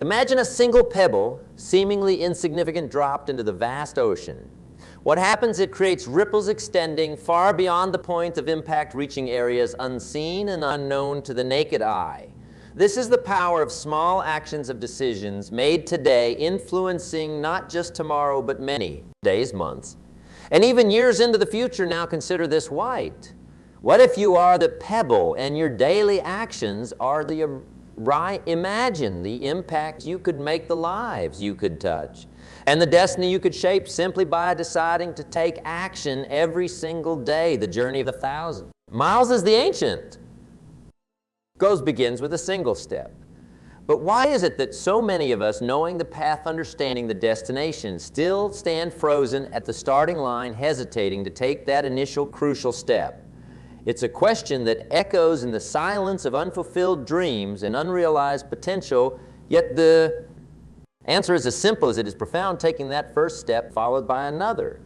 Imagine a single pebble, seemingly insignificant, dropped into the vast ocean. What happens? It creates ripples extending far beyond the point of impact, reaching areas unseen and unknown to the naked eye. This is the power of small actions of decisions made today, influencing not just tomorrow, but many days, months, and even years into the future. Now consider this white. What if you are the pebble and your daily actions are the imagine the impact you could make, the lives you could touch, and the destiny you could shape simply by deciding to take action every single day. The journey of 1,000 miles is the ancient. Begins with a single step. But why is it that so many of us, knowing the path, understanding the destination, still stand frozen at the starting line, hesitating to take that initial crucial step? It's a question that echoes in the silence of unfulfilled dreams and unrealized potential, yet the answer is as simple as it is profound, taking that first step followed by another.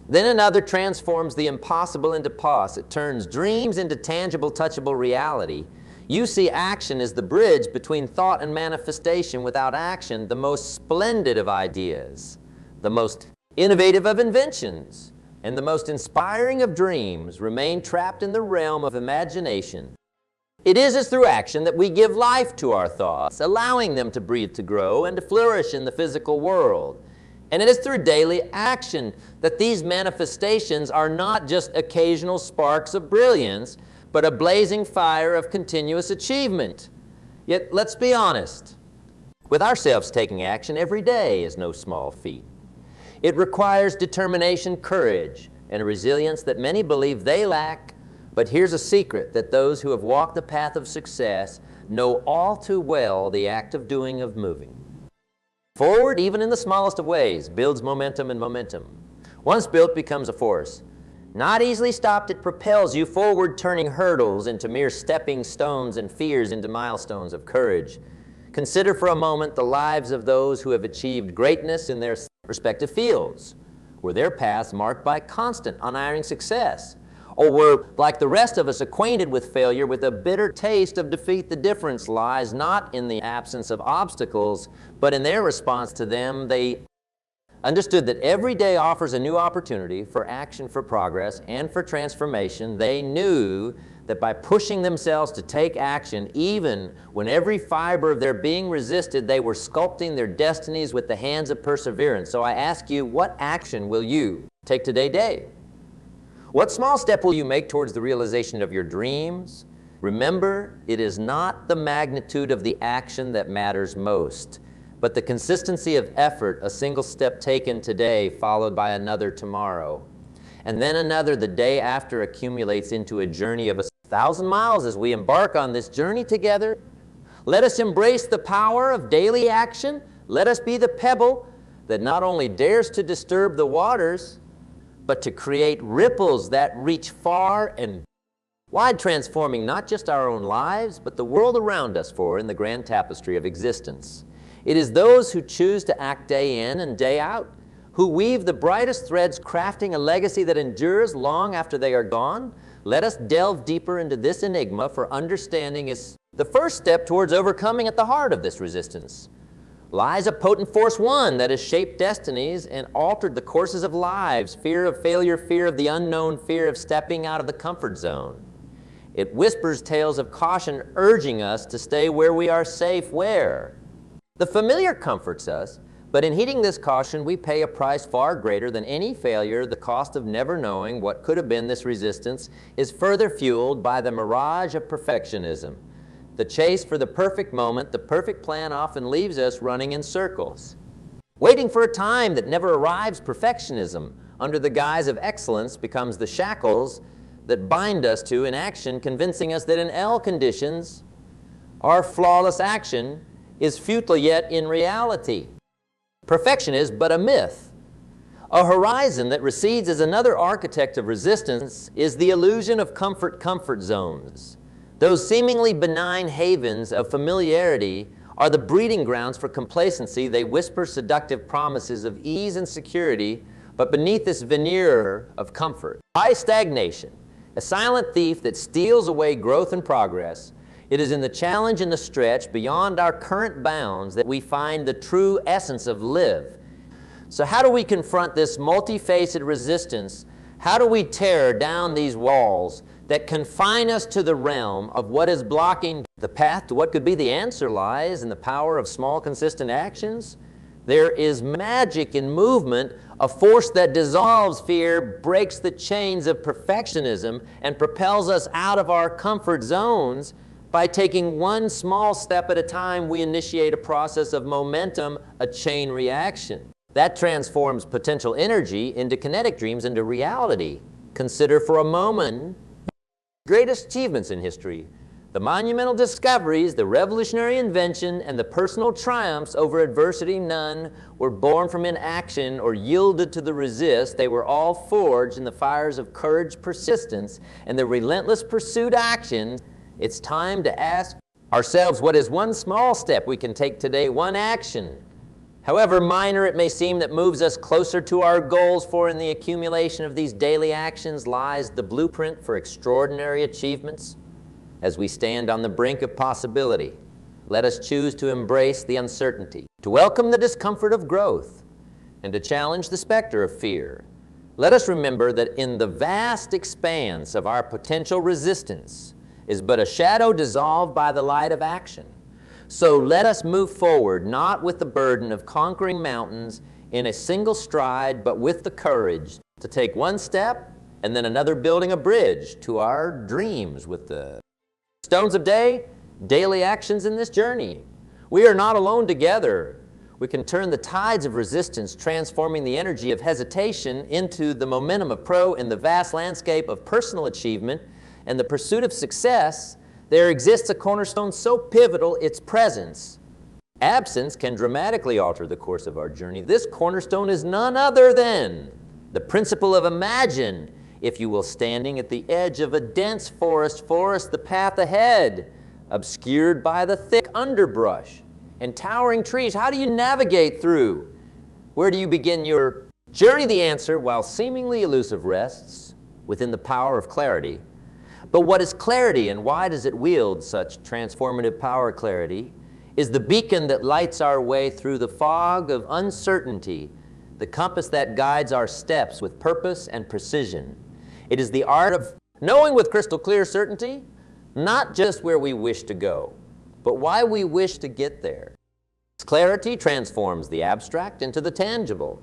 Then another transforms the impossible into pos. It turns dreams into tangible, touchable reality. You see action as the bridge between thought and manifestation. Without action, the most splendid of ideas, the most innovative of inventions, and the most inspiring of dreams remain trapped in the realm of imagination. It is as through action that we give life to our thoughts, allowing them to breathe, to grow, and to flourish in the physical world. And it is through daily action that these manifestations are not just occasional sparks of brilliance, but a blazing fire of continuous achievement. Yet, let's be honest, with ourselves, taking action every day is no small feat. It requires determination, courage, and a resilience that many believe they lack. But here's a secret that those who have walked the path of success know all too well: the act of doing, of moving forward, even in the smallest of ways, builds momentum, and momentum, once built, becomes a force. Not easily stopped, it propels you forward, turning hurdles into mere stepping stones and fears into milestones of courage. Consider for a moment the lives of those who have achieved greatness in their respective fields. Were their paths marked by constant, unerring success? Or were, like the rest of us, acquainted with failure with a bitter taste of defeat? The difference lies not in the absence of obstacles, but in their response to them. They understood that every day offers a new opportunity for action, for progress, and for transformation. They knew that by pushing themselves to take action, even when every fiber of their being resisted, they were sculpting their destinies with the hands of perseverance. So I ask you, what action will you take today? What small step will you make towards the realization of your dreams? Remember, it is not the magnitude of the action that matters most, but the consistency of effort, a single step taken today followed by another tomorrow. And then another the day after accumulates into a journey of 1,000 miles. As we embark on this journey together, let us embrace the power of daily action. Let us be the pebble that not only dares to disturb the waters, but to create ripples that reach far and wide, transforming not just our own lives, but the world around us, for in the grand tapestry of existence. It is those who choose to act day in and day out, who weave the brightest threads, crafting a legacy that endures long after they are gone. Let us delve deeper into this enigma, for understanding is the first step towards overcoming. At the heart of this resistance lies a potent force, one that has shaped destinies and altered the courses of lives: fear of failure, fear of the unknown, fear of stepping out of the comfort zone. It whispers tales of caution, urging us to stay where we are safe. Where? The familiar comforts us, but in heeding this caution, we pay a price far greater than any failure. The cost of never knowing what could have been. This resistance is further fueled by the mirage of perfectionism. The chase for the perfect moment, the perfect plan, often leaves us running in circles, waiting for a time that never arrives. Perfectionism, under the guise of excellence, becomes the shackles that bind us to inaction, convincing us that in all conditions, our flawless action is futile. Yet in reality, perfection is but a myth. A horizon that recedes as another architect of resistance is the illusion of comfort zones. Those seemingly benign havens of familiarity are the breeding grounds for complacency. They whisper seductive promises of ease and security, but beneath this veneer of comfort lies stagnation, a silent thief that steals away growth and progress. It is in the challenge and the stretch beyond our current bounds that we find the true essence of live. So how do we confront this multifaceted resistance? How do we tear down these walls that confine us to the realm of what is blocking the path to what could be the answer lies in the power of small, consistent actions? There is magic in movement, a force that dissolves fear, breaks the chains of perfectionism, and propels us out of our comfort zones. By taking one small step at a time, we initiate a process of momentum, a chain reaction. That transforms potential energy into kinetic dreams into reality. Consider for a moment the greatest achievements in history. The monumental discoveries, the revolutionary invention, and the personal triumphs over adversity, none were born from inaction or yielded to the resist. They were all forged in the fires of courage, persistence, and the relentless pursuit action. It's time to ask ourselves, what is one small step we can take today, one action, however minor it may seem, that moves us closer to our goals? For in the accumulation of these daily actions lies the blueprint for extraordinary achievements. As we stand on the brink of possibility, let us choose to embrace the uncertainty, to welcome the discomfort of growth, and to challenge the specter of fear. Let us remember that in the vast expanse of our potential resistance is but a shadow dissolved by the light of action. So let us move forward, not with the burden of conquering mountains in a single stride, but with the courage to take one step and then another, building a bridge to our dreams with the stones of day, daily actions in this journey. We are not alone together. We can turn the tides of resistance, transforming the energy of hesitation into the momentum of in the vast landscape of personal achievement and the pursuit of success. There exists a cornerstone so pivotal, its presence. Absence can dramatically alter the course of our journey. This cornerstone is none other than the principle of imagine, if you will, standing at the edge of a dense forest, the path ahead, obscured by the thick underbrush and towering trees. How do you navigate through? Where do you begin your journey? The answer, while seemingly elusive, rests within the power of clarity. But what is clarity, and why does it wield such transformative power? Clarity is the beacon that lights our way through the fog of uncertainty, the compass that guides our steps with purpose and precision. It is the art of knowing with crystal clear certainty, not just where we wish to go, but why we wish to get there. Clarity transforms the abstract into the tangible,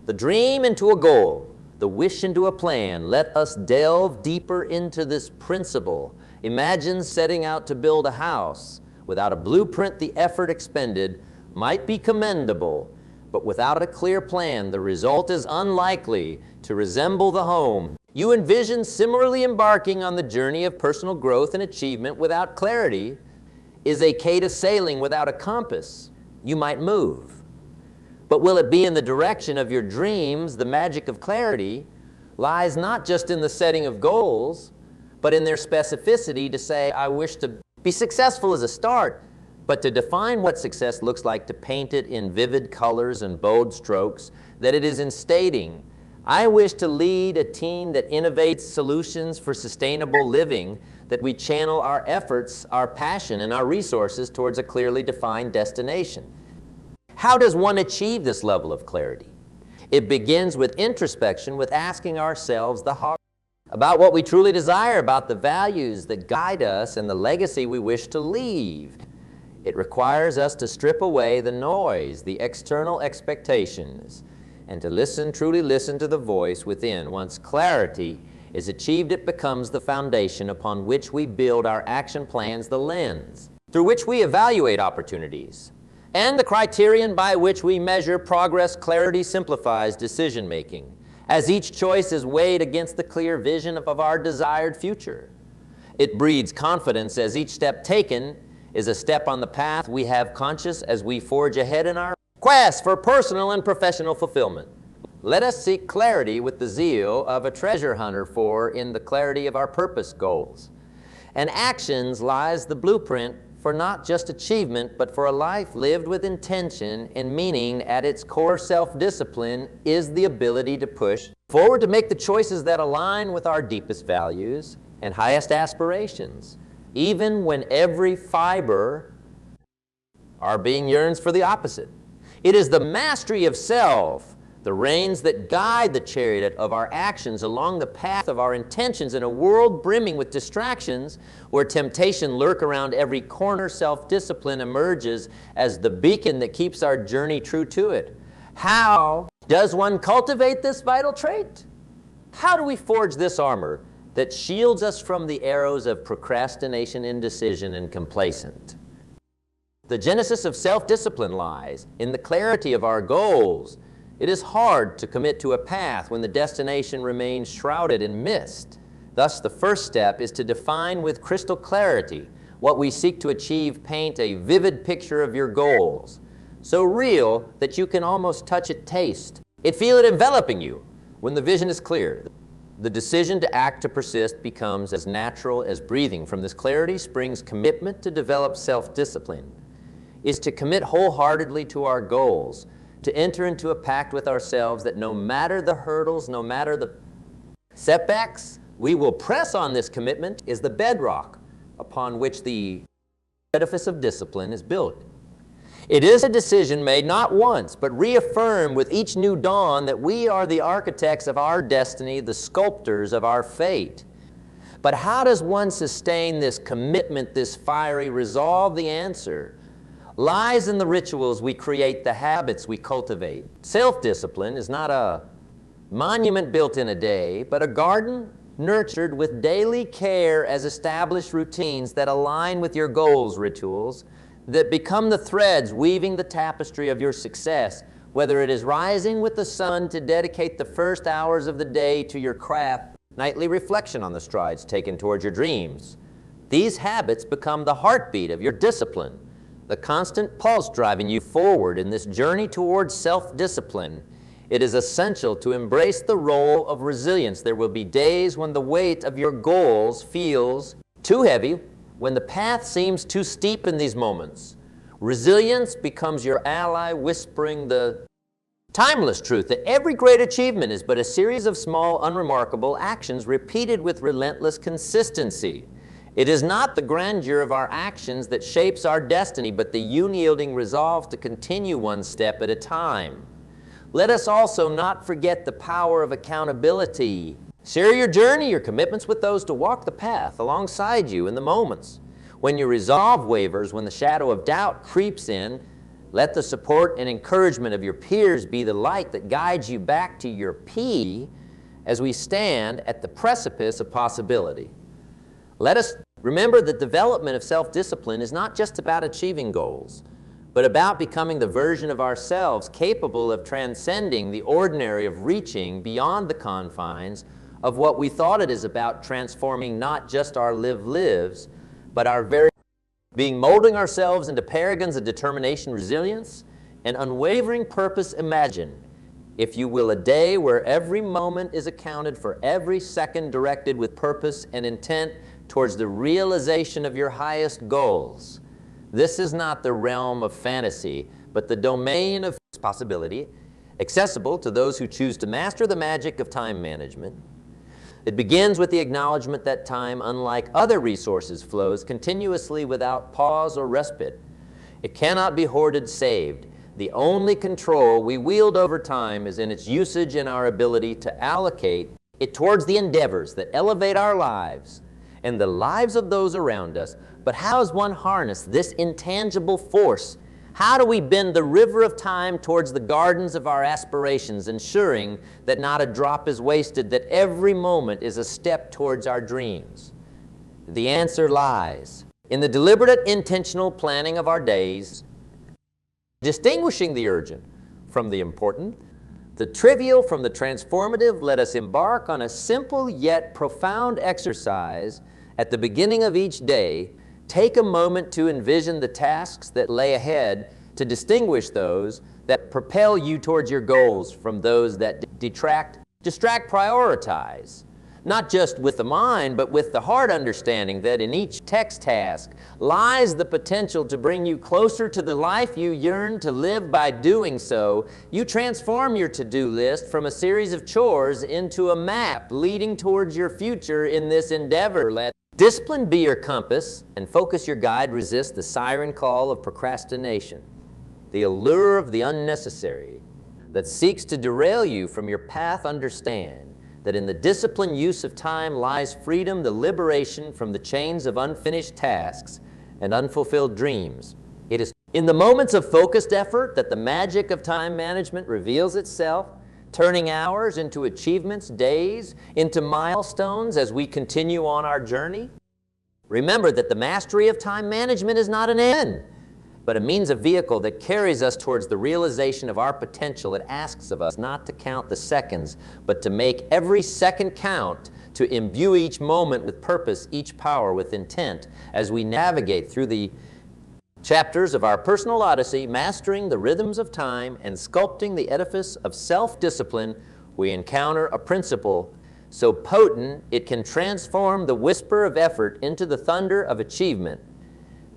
the dream into a goal, the wish into a plan. Let us delve deeper into this principle. Imagine setting out to build a house. Without a blueprint, the effort expended might be commendable, but without a clear plan, the result is unlikely to resemble the home you envision. Similarly, embarking on the journey of personal growth and achievement without clarity is akin to sailing without a compass. You might move, but will it be in the direction of your dreams? The magic of clarity lies not just in the setting of goals, but in their specificity. To say, I wish to be successful as a start, but to define what success looks like, to paint it in vivid colors and bold strokes, that it is in stating, I wish to lead a team that innovates solutions for sustainable living, that we channel our efforts, our passion, and our resources towards a clearly defined destination. How does one achieve this level of clarity? It begins with introspection, with asking ourselves the hard about what we truly desire, about the values that guide us and the legacy we wish to leave. It requires us to strip away the noise, the external expectations, and to listen, truly listen to the voice within. Once clarity is achieved, it becomes the foundation upon which we build our action plans, the lens through which we evaluate opportunities, and the criterion by which we measure progress. Clarity simplifies decision-making, as each choice is weighed against the clear vision of our desired future. It breeds confidence, as each step taken is a step on the path we have conscious as we forge ahead in our quest for personal and professional fulfillment. Let us seek clarity with the zeal of a treasure hunter, for in the clarity of our purpose, goals, and actions lies the blueprint for not just achievement, but for a life lived with intention and meaning. At its core, self-discipline is the ability to push forward, to make the choices that align with our deepest values and highest aspirations. even when every fiber our being yearns for the opposite. It is the mastery of self, the reins that guide the chariot of our actions along the path of our intentions in a world brimming with distractions where temptation lurk around every corner. Self-discipline emerges as the beacon that keeps our journey true to it. How does one cultivate this vital trait? How do we forge this armor that shields us from the arrows of procrastination, indecision, and complacent? The genesis of self-discipline lies in the clarity of our goals. It is hard to commit to a path when the destination remains shrouded in mist. Thus, the first step is to define with crystal clarity what we seek to achieve. Paint a vivid picture of your goals, so real that you can almost touch it, taste it, feel it enveloping you. When the vision is clear, the decision to act, to persist, becomes as natural as breathing. From this clarity springs commitment. To develop self-discipline is to commit wholeheartedly to our goals, to enter into a pact with ourselves that no matter the hurdles, no matter the setbacks, we will press on. This commitment is the bedrock upon which the edifice of discipline is built. It is a decision made not once, but reaffirmed with each new dawn that we are the architects of our destiny, the sculptors of our fate. But how does one sustain this commitment, this fiery resolve? The answer lies in the rituals we create, the habits we cultivate. Self-discipline is not a monument built in a day, but a garden nurtured with daily care as established routines that align with your goals. Rituals that become the threads weaving the tapestry of your success, whether it is rising with the sun to dedicate the first hours of the day to your craft, nightly reflection on the strides taken towards your dreams. These habits become the heartbeat of your discipline, the constant pulse driving you forward in this journey towards self-discipline. It is essential to embrace the role of resilience. There will be days when the weight of your goals feels too heavy, when the path seems too steep. In these moments, resilience becomes your ally, whispering the timeless truth that every great achievement is but a series of small, unremarkable actions repeated with relentless consistency. It is not the grandeur of our actions that shapes our destiny, but the unyielding resolve to continue one step at a time. Let us also not forget the power of accountability. Share your journey, your commitments with those to walk the path alongside you in the moments when your resolve wavers, when the shadow of doubt creeps in. Let the support and encouragement of your peers be the light that guides you back to your P as we stand at the precipice of possibility. Let us remember that development of self-discipline is not just about achieving goals, but about becoming the version of ourselves capable of transcending the ordinary, of reaching beyond the confines of what we thought. It is about transforming not just our lives, but our very being, molding ourselves into paragons of determination, resilience, and unwavering purpose. Imagine, if you will, a day where every moment is accounted for, every second directed with purpose and intent towards the realization of your highest goals. This is not the realm of fantasy, but the domain of possibility, accessible to those who choose to master the magic of time management. It begins with the acknowledgement that time, unlike other resources, flows continuously without pause or respite. It cannot be hoarded, saved. The only control we wield over time is in its usage and our ability to allocate it towards the endeavors that elevate our lives and the lives of those around us. But how does one harness this intangible force? How do we bend the river of time towards the gardens of our aspirations, ensuring that not a drop is wasted, that every moment is a step towards our dreams? The answer lies in the deliberate, intentional planning of our days, distinguishing the urgent from the important, the trivial from the transformative. Let us embark on a simple yet profound exercise at the beginning of each day. Take a moment to envision the tasks that lay ahead, to distinguish those that propel you towards your goals from those that distract, prioritize. Not just with the mind, but with the heart, understanding that in each text task lies the potential to bring you closer to the life you yearn to live. By doing so, you transform your to-do list from a series of chores into a map leading towards your future. In this endeavor, let Discipline be your compass, and focus your guide. Resist the siren call of procrastination, the allure of the unnecessary that seeks to derail you from your path. Understand that in the disciplined use of time lies freedom, the liberation from the chains of unfinished tasks and unfulfilled dreams. It is in the moments of focused effort that the magic of time management reveals itself, turning hours into achievements, days into milestones as we continue on our journey. Remember that the mastery of time management is not an end, but a means, a vehicle that carries us towards the realization of our potential. It asks of us not to count the seconds, but to make every second count, to imbue each moment with purpose, each power with intent, as we navigate through the chapters of our personal odyssey, mastering the rhythms of time and sculpting the edifice of self-discipline. We encounter a principle so potent it can transform the whisper of effort into the thunder of achievement.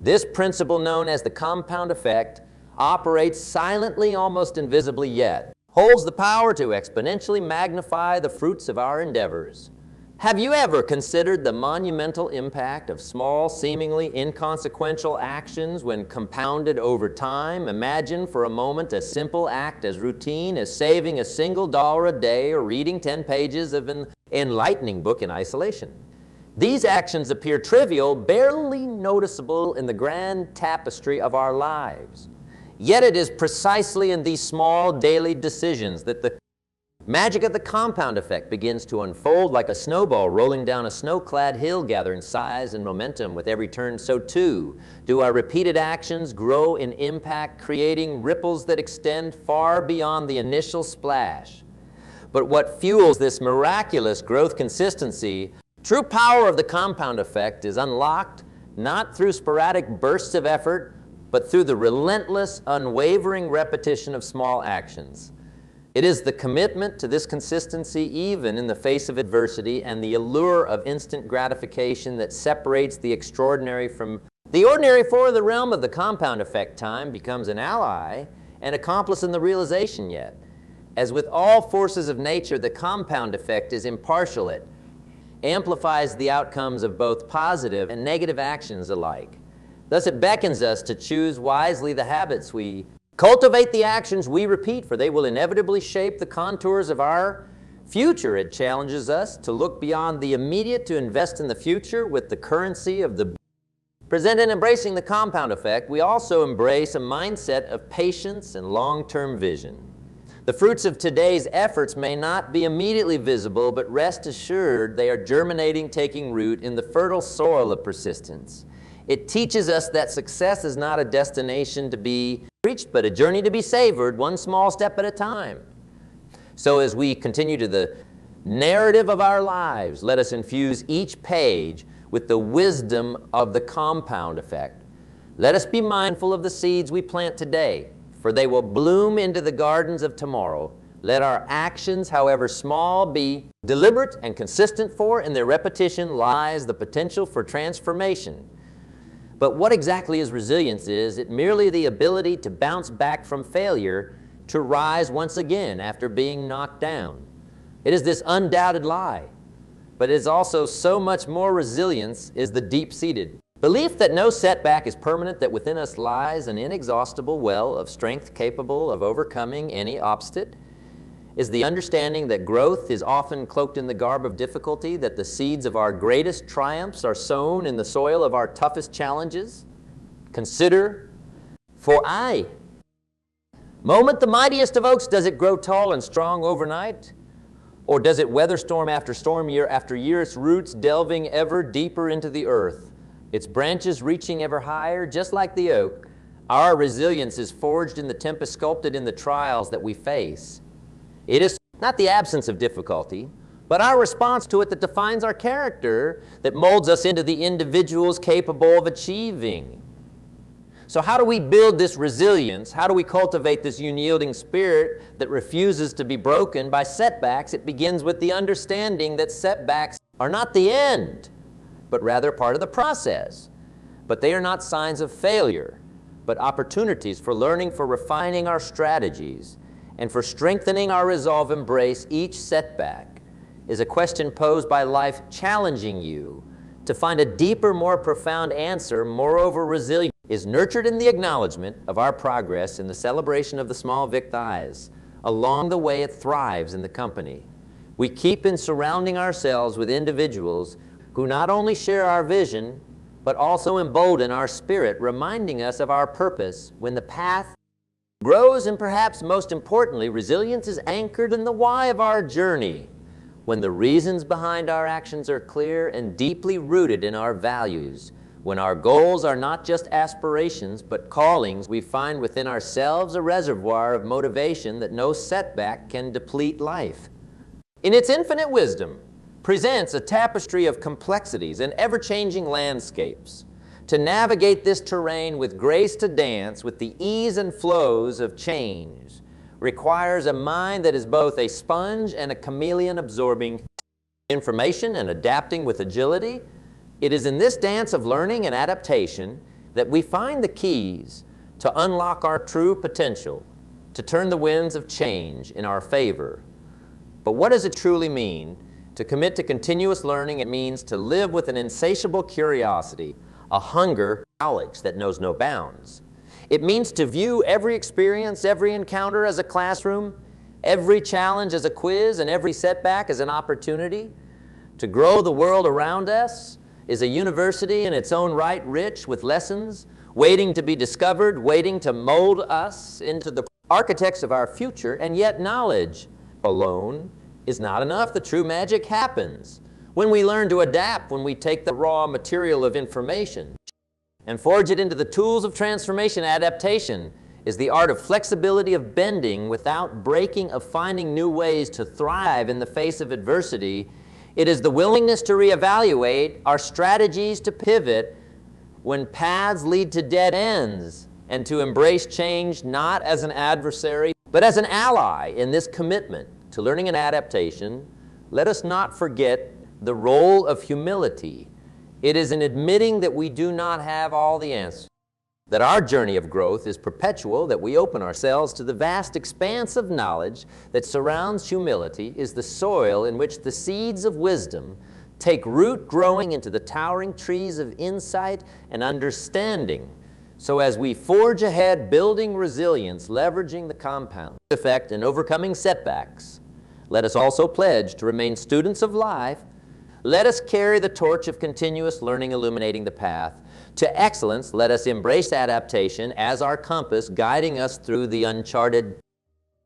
This principle, known as the compound effect, operates silently, almost invisibly, yet holds the power to exponentially magnify the fruits of our endeavors. Have you ever considered the monumental impact of small, seemingly inconsequential actions when compounded over time? Imagine for a moment a simple act as routine as saving $1 a day or reading 10 pages of an enlightening book in isolation. These actions appear trivial, barely noticeable in the grand tapestry of our lives. Yet it is precisely in these small daily decisions that the magic of the compound effect begins to unfold. Like a snowball rolling down a snow-clad hill, gathering size and momentum with every turn, so too do our repeated actions grow in impact, creating ripples that extend far beyond the initial splash. But what fuels this miraculous growth consistency, true power of the compound effect, is unlocked not through sporadic bursts of effort, but through the relentless, unwavering repetition of small actions. It is the commitment to this consistency, even in the face of adversity, and the allure of instant gratification that separates the extraordinary from the ordinary. For the realm of the compound effect, time becomes an ally, an accomplice in the realization. Yet, as with all forces of nature, the compound effect is impartial. It amplifies the outcomes of both positive and negative actions alike. Thus it beckons us to choose wisely the habits we cultivate, the actions we repeat, for they will inevitably shape the contours of our future. It challenges us to look beyond the immediate, to invest in the future with the currency of the present. In embracing the compound effect, we also embrace a mindset of patience and long-term vision. The fruits of today's efforts may not be immediately visible, but rest assured they are germinating, taking root in the fertile soil of persistence. It teaches us that success is not a destination to be reached, but a journey to be savored, one small step at a time. So as we continue to the narrative of our lives, let us infuse each page with the wisdom of the compound effect. Let us be mindful of the seeds we plant today, for they will bloom into the gardens of tomorrow. Let our actions, however small, be deliberate and consistent, for in their repetition lies the potential for transformation. But what exactly is resilience? Is it merely the ability to bounce back from failure, to rise once again after being knocked down? It is this undoubted lie, but it is also so much more. Resilience is the deep-seated belief that no setback is permanent, that within us lies an inexhaustible well of strength capable of overcoming any obstacle. Is the understanding that growth is often cloaked in the garb of difficulty, that the seeds of our greatest triumphs are sown in the soil of our toughest challenges. Consider, for aye, moment the mightiest of oaks, does it grow tall and strong overnight? Or does it weather storm after storm, year after year, its roots delving ever deeper into the earth, its branches reaching ever higher? Just like the oak, our resilience is forged in the tempest, sculpted in the trials that we face. It is not the absence of difficulty, but our response to it that defines our character, that molds us into the individuals capable of achieving. So how do we build this resilience? How do we cultivate this unyielding spirit that refuses to be broken by setbacks? It begins with the understanding that setbacks are not the end, but rather part of the process. But they are not signs of failure, but opportunities for learning, for refining our strategies, and for strengthening our resolve. Embrace each setback is a question posed by life, challenging you to find a deeper, more profound answer. Moreover, resilience is nurtured in the acknowledgement of our progress in the celebration of the small victories. Along the way, it thrives in the company. We keep in surrounding ourselves with individuals who not only share our vision, but also embolden our spirit, reminding us of our purpose when the path grows. And perhaps most importantly, resilience is anchored in the why of our journey, when the reasons behind our actions are clear and deeply rooted in our values, when our goals are not just aspirations but callings. We find within ourselves a reservoir of motivation that no setback can deplete. Life, in its infinite wisdom, presents a tapestry of complexities and ever-changing landscapes. To navigate this terrain with grace, to dance with the ease and flows of change, requires a mind that is both a sponge and a chameleon, absorbing information and adapting with agility. It is in this dance of learning and adaptation that we find the keys to unlock our true potential, to turn the winds of change in our favor. But what does it truly mean to commit to continuous learning? It means to live with an insatiable curiosity, a hunger for knowledge that knows no bounds. It means to view every experience, every encounter as a classroom, every challenge as a quiz, and every setback as an opportunity. To grow the world around us is a university in its own right, rich with lessons, waiting to be discovered, waiting to mold us into the architects of our future. And yet knowledge alone is not enough. The true magic happens when we learn to adapt, when we take the raw material of information and forge it into the tools of transformation. Adaptation is the art of flexibility, of bending without breaking, of finding new ways to thrive in the face of adversity. It is the willingness to reevaluate our strategies, to pivot when paths lead to dead ends, and to embrace change not as an adversary, but as an ally in this commitment to learning and adaptation. Let us not forget the role of humility. It is in admitting that we do not have all the answers, that our journey of growth is perpetual, that we open ourselves to the vast expanse of knowledge that surrounds humility, is the soil in which the seeds of wisdom take root, growing into the towering trees of insight and understanding. So as we forge ahead, building resilience, leveraging the compound effect and overcoming setbacks, let us also pledge to remain students of life. Let us carry the torch of continuous learning, illuminating the path to excellence. Let us embrace adaptation as our compass, guiding us through the uncharted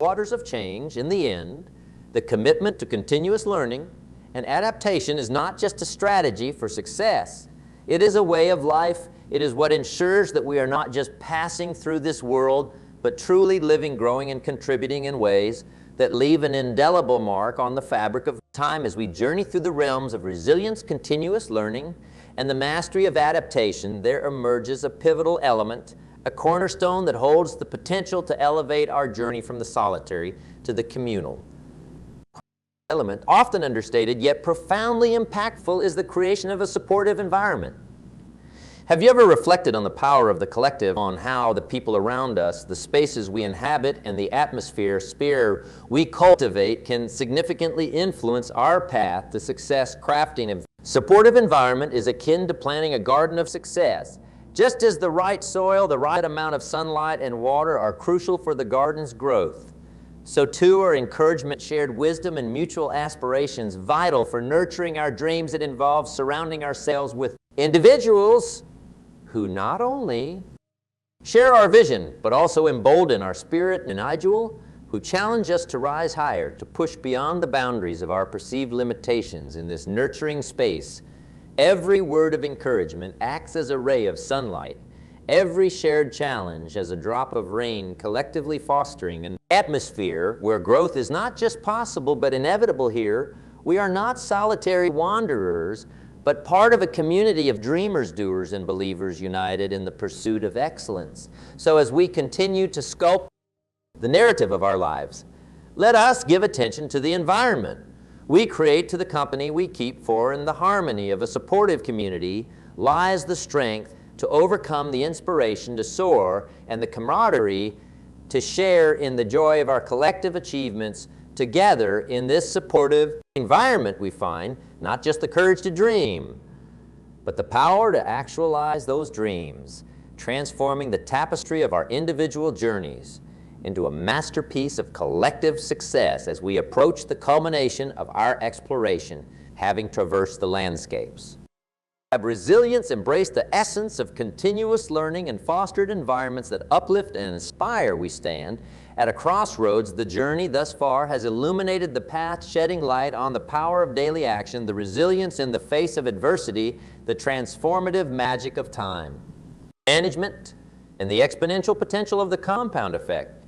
waters of change. In the end, the commitment to continuous learning and adaptation is not just a strategy for success. It is a way of life. It is what ensures that we are not just passing through this world, but truly living, growing, and contributing in ways that leave an indelible mark on the fabric of time. As we journey through the realms of resilience, continuous learning, and the mastery of adaptation, there emerges a pivotal element, a cornerstone that holds the potential to elevate our journey from the solitary to the communal. Element, often understated yet profoundly impactful, is the creation of a supportive environment. Have you ever reflected on the power of the collective, on how the people around us, the spaces we inhabit, and the atmosphere sphere we cultivate can significantly influence our path to success? Crafting a supportive environment is akin to planting a garden of success. Just as the right soil, the right amount of sunlight and water are crucial for the garden's growth, so too are encouragement, shared wisdom, and mutual aspirations vital for nurturing our dreams. It involves surrounding ourselves with individuals who not only share our vision, but also embolden our spirit, and individual who challenge us to rise higher, to push beyond the boundaries of our perceived limitations. In this nurturing space, every word of encouragement acts as a ray of sunlight, every shared challenge as a drop of rain, collectively fostering an atmosphere where growth is not just possible, but inevitable. Here, we are not solitary wanderers, but part of a community of dreamers, doers, and believers united in the pursuit of excellence. So as we continue to sculpt the narrative of our lives, let us give attention to the environment we create, to the company we keep, for in the harmony of a supportive community lies the strength to overcome, the inspiration to soar, and the camaraderie to share in the joy of our collective achievements. Together in this supportive environment we find not just the courage to dream, but the power to actualize those dreams, transforming the tapestry of our individual journeys into a masterpiece of collective success as we approach the culmination of our exploration, having traversed the landscapes. Have resilience embraced the essence of continuous learning and fostered environments that uplift and inspire, we stand at a crossroads. The journey thus far has illuminated the path, shedding light on the power of daily action, the resilience in the face of adversity, the transformative magic of time, management, and the exponential potential of the compound effect.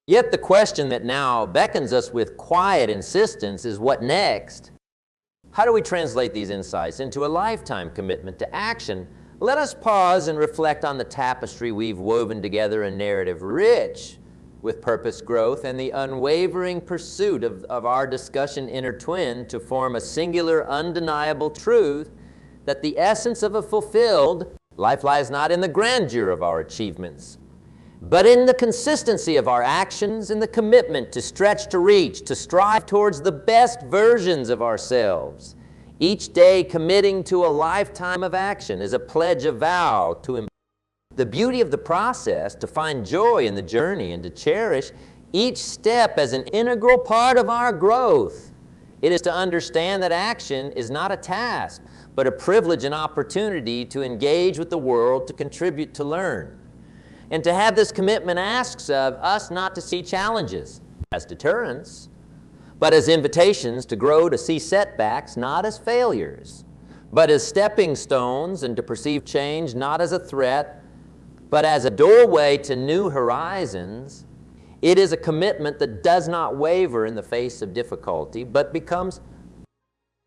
Yet the question that now beckons us with quiet insistence is, what next? How do we translate these insights into a lifetime commitment to action? Let us pause and reflect on the tapestry we've woven together, a narrative rich with purpose, growth, and the unwavering pursuit of our discussion intertwined to form a singular, undeniable truth that the essence of a fulfilled life lies not in the grandeur of our achievements, but in the consistency of our actions, in the commitment to stretch, to reach, to strive towards the best versions of ourselves. Each day committing to a lifetime of action is a pledge, a vow to the beauty of the process, to find joy in the journey, and to cherish each step as an integral part of our growth. It is to understand that action is not a task, but a privilege and opportunity to engage with the world, to contribute, to learn. And to have this commitment asks of us not to see challenges as deterrents, but as invitations to grow, to see setbacks not as failures, but as stepping stones, and to perceive change not as a threat, but as a doorway to new horizons. It is a commitment that does not waver in the face of difficulty, but becomes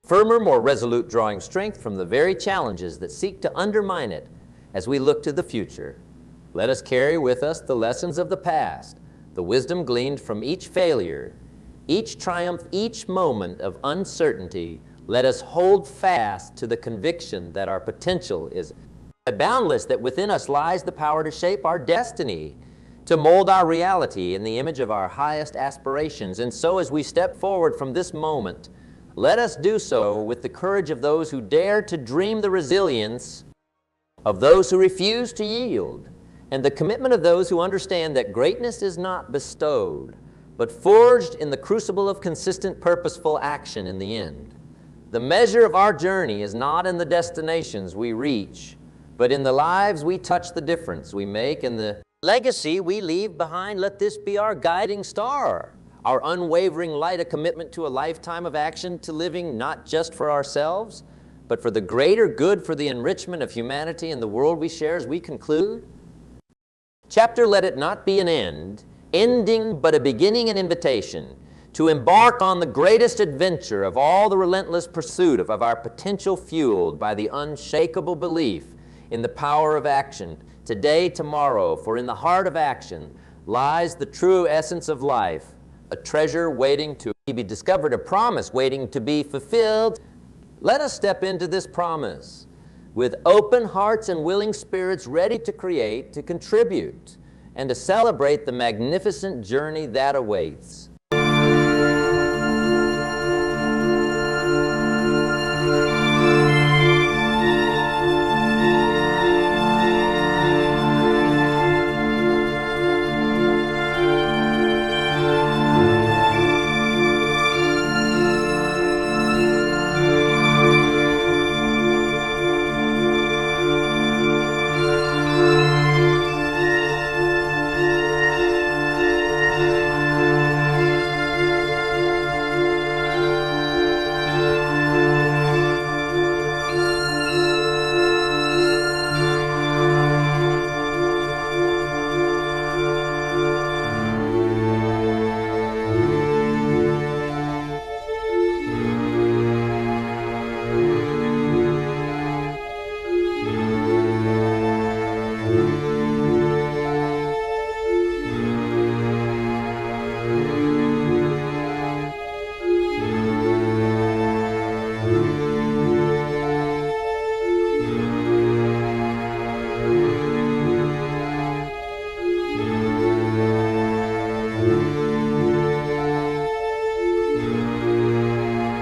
firmer, more resolute, drawing strength from the very challenges that seek to undermine it as we look to the future. Let us carry with us the lessons of the past, the wisdom gleaned from each failure, each triumph, each moment of uncertainty. Let us hold fast to the conviction that our potential is boundless, that within us lies the power to shape our destiny, to mold our reality in the image of our highest aspirations. And so as we step forward from this moment, let us do so with the courage of those who dare to dream, the resilience of those who refuse to yield, and the commitment of those who understand that greatness is not bestowed, but forged in the crucible of consistent, purposeful action in the end. The measure of our journey is not in the destinations we reach, but in the lives we touch, the difference we make, and the legacy we leave behind. Let this be our guiding star, our unwavering light, a commitment to a lifetime of action, to living not just for ourselves, but for the greater good, for the enrichment of humanity and the world we share. As we conclude, chapter, let it not be an end, ending but a beginning and invitation to embark on the greatest adventure of all, the relentless pursuit of our potential, fueled by the unshakable belief in the power of action, today, tomorrow. For in the heart of action lies the true essence of life, a treasure waiting to be discovered, a promise waiting to be fulfilled. Let us step into this promise with open hearts and willing spirits, ready to create, to contribute, and to celebrate the magnificent journey that awaits.